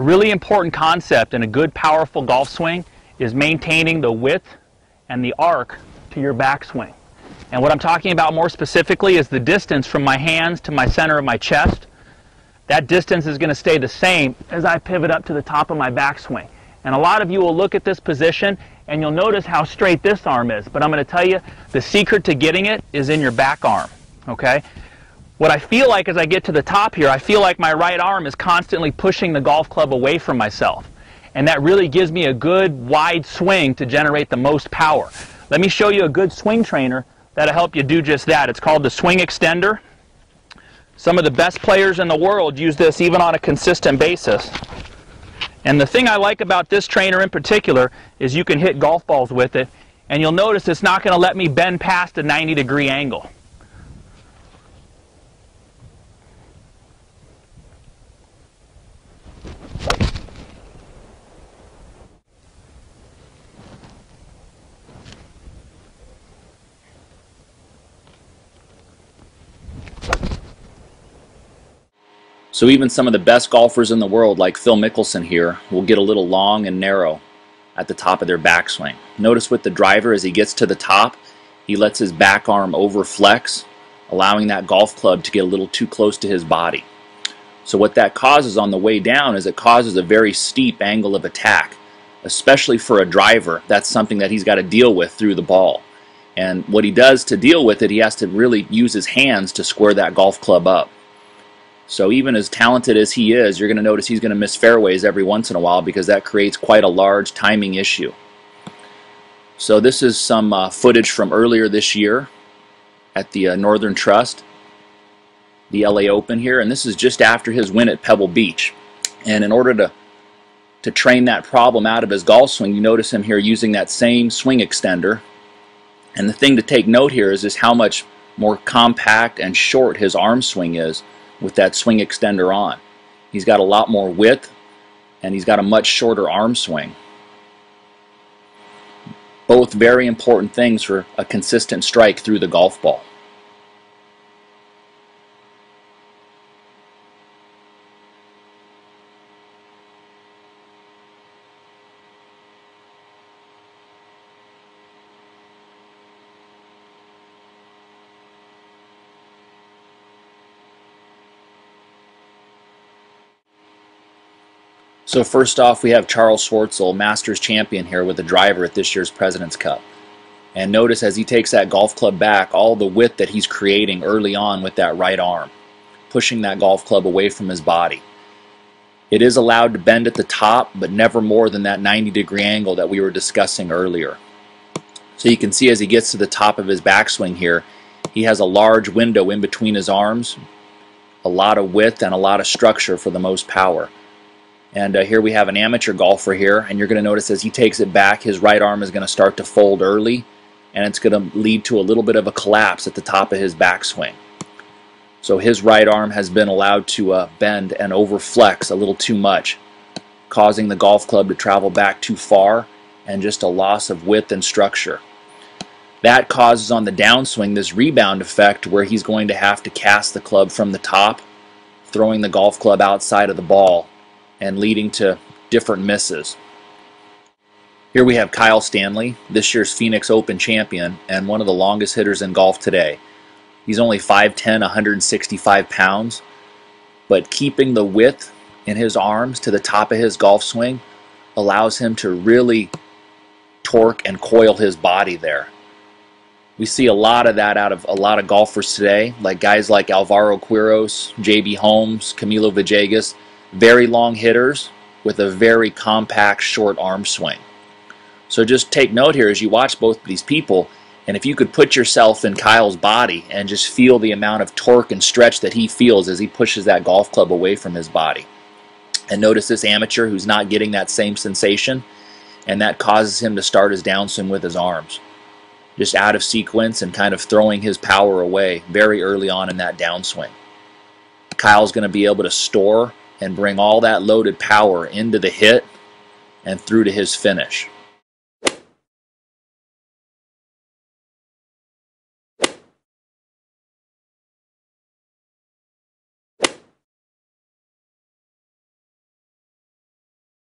really important concept in a good, powerful golf swing is maintaining the width and the arc to your backswing. And what I'm talking about more specifically is the distance from my hands to my center of my chest. That distance is going to stay the same as I pivot up to the top of my backswing. And a lot of you will look at this position and you'll notice how straight this arm is. But I'm going to tell you, the secret to getting it is in your back arm. Okay? What I feel like as I get to the top here, I feel like my right arm is constantly pushing the golf club away from myself. And that really gives me a good wide swing to generate the most power. Let me show you a good swing trainer that'll help you do just that. It's called the swing extender. Some of the best players in the world use this even on a consistent basis. And the thing I like about this trainer in particular is you can hit golf balls with it, and you'll notice it's not going to let me bend past a 90-degree angle. So even some of the best golfers in the world, like Phil Mickelson here, will get a little long and narrow at the top of their backswing. Notice with the driver, as he gets to the top, he lets his back arm overflex, allowing that golf club to get a little too close to his body. So what that causes on the way down is it causes a very steep angle of attack, especially for a driver. That's something that he's got to deal with through the ball. And what he does to deal with it, he has to really use his hands to square that golf club up. So even as talented as he is, you're going to notice he's going to miss fairways every once in a while because that creates quite a large timing issue. So this is some footage from earlier this year at the Northern Trust, the LA Open here, and this is just after his win at Pebble Beach. And in order to train that problem out of his golf swing, you notice him here using that same swing extender. And the thing to take note here is how much more compact and short his arm swing is with that swing extender on. He's got a lot more width and he's got a much shorter arm swing. Both very important things for a consistent strike through the golf ball. So first off, we have Charles Schwartzel, Masters champion here with the driver at this year's President's Cup. And notice as he takes that golf club back, all the width that he's creating early on with that right arm, pushing that golf club away from his body. It is allowed to bend at the top, but never more than that 90-degree angle that we were discussing earlier. So you can see as he gets to the top of his backswing here, he has a large window in between his arms, a lot of width and a lot of structure for the most power. And here we have an amateur golfer here, and you're going to notice as he takes it back, his right arm is going to start to fold early, and it's going to lead to a little bit of a collapse at the top of his backswing. So his right arm has been allowed to bend and overflex a little too much, causing the golf club to travel back too far and just a loss of width and structure. That causes on the downswing this rebound effect where he's going to have to cast the club from the top, throwing the golf club outside of the ball and leading to different misses. Here we have Kyle Stanley, this year's Phoenix Open champion and one of the longest hitters in golf today. He's only 5'10", 165 pounds, but keeping the width in his arms to the top of his golf swing allows him to really torque and coil his body there. We see a lot of that out of a lot of golfers today, like guys like Alvaro Quiros, J.B. Holmes, Camilo Villegas. Very long hitters with a very compact short arm swing. So just take note here as you watch both of these people, and if you could put yourself in Kyle's body and just feel the amount of torque and stretch that he feels as he pushes that golf club away from his body. And notice this amateur who's not getting that same sensation, and that causes him to start his downswing with his arms. Just out of sequence and kind of throwing his power away very early on in that downswing. Kyle's going to be able to store and bring all that loaded power into the hit and through to his finish.